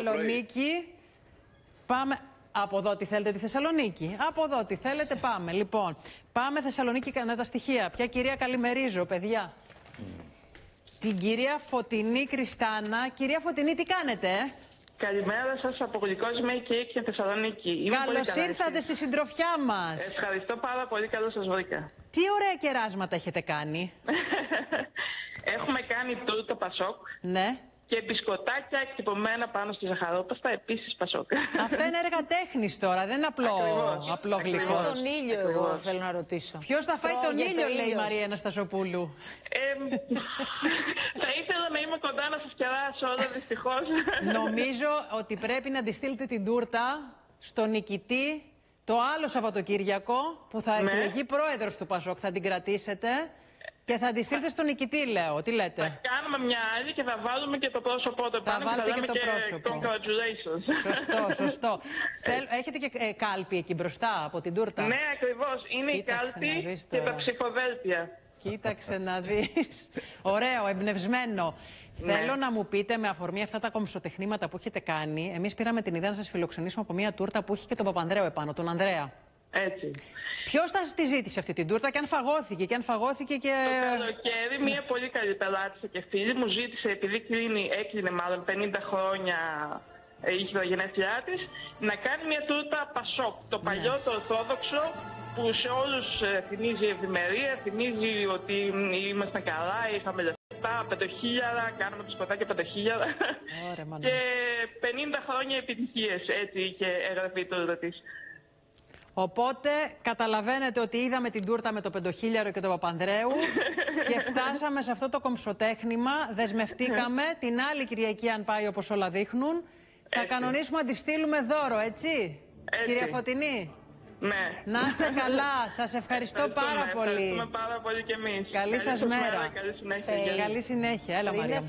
Θεσσαλονίκη. Πάμε. Από εδώ τι θέλετε, τη Θεσσαλονίκη. Από εδώ τι θέλετε, πάμε. Λοιπόν, πάμε Θεσσαλονίκη, κανένα τα στοιχεία. Ποια κυρία καλημερίζω, παιδιά? Την κυρία Φωτεινή Κριστάνα. Κυρία Φωτεινή, τι κάνετε? Καλημέρα σας από Γλυκόζημη και Θεσσαλονίκη. Καλώς ήρθατε στη συντροφιά μας. Ευχαριστώ πάρα πολύ, καλώς σας βρήκα. Τι ωραία κεράσματα έχετε κάνει. Έχουμε κάνει τούρτα Πασόκ. Ναι. Και μπισκοτάκια εκτυπωμένα πάνω στη ζαχαρόπαστα, επίσης Πασόκ. Αυτά είναι έργα τέχνης τώρα, δεν είναι απλό γλυκό. Τον ήλιο, εγώ θέλω να ρωτήσω. Ποιος θα φάει τον ήλιο, λέει η Μαρία Αναστασοπούλου. Θα ήθελα να είμαι κοντά να σας κεράσω όλα, δυστυχώς. Νομίζω ότι πρέπει να τη στείλετε την τούρτα στον νικητή το άλλο Σαββατοκύριακο που θα εκλεγεί πρόεδρος του Πασόκ. Θα την κρατήσετε και θα τη στείλετε στον νικητή, λέω. Τι λέτε? Θα κάνουμε μια άλλη και θα βάλουμε και το πρόσωπό του. Θα βάλετε και το πρόσωπο. Congratulations. Σωστό, σωστό. Έχετε και κάλπη εκεί μπροστά από την τούρτα? Ναι, ακριβώς. Είναι η κάλπη και τα ψηφοδέλτια. Κοίταξε να δεις. Ωραίο, εμπνευσμένο. Ναι. Θέλω να μου πείτε, με αφορμή αυτά τα κομψοτεχνήματα που έχετε κάνει, εμείς πήραμε την ιδέα να σας φιλοξενήσουμε από μια τούρτα που είχε και τον Παπανδρέου επάνω, τον Ανδρέα. Έτσι. Ποιος θα τη ζήτησε αυτή την τούρτα και αν φαγώθηκε και... Το καλοκαίρι μια πολύ καλή πελάτησα και φίλη μου ζήτησε, επειδή έκλεινε μάλλον 50 χρόνια, είχε τα γενέθλιά της, να κάνει μια τούρτα Πασόκ. Το παλιό, το ορθόδοξο, που σε όλους θυμίζει ευημερία, θυμίζει ότι ήμασταν καλά, είχαμε λεφτά, 5.000, κάναμε το σκοτάκι 5.000 και 50 χρόνια επιτυχίες, έτσι είχε εγγραφεί η τούρτα της. Οπότε καταλαβαίνετε ότι είδαμε την τούρτα με το 5.000 και τον Παπανδρέου και φτάσαμε σε αυτό το κομψοτέχνημα, δεσμευτήκαμε την άλλη Κυριακή, αν πάει όπως όλα δείχνουν, θα κανονίσουμε να τη στείλουμε δώρο, έτσι, κυρία Φωτεινή? Ναι. Να είστε καλά, σας ευχαριστώ πάρα πολύ. Ευχαριστούμε πάρα πολύ και εμείς. Καλή σας μέρα. Καλή συνέχεια. Καλή συνέχεια, έλα Μαρία.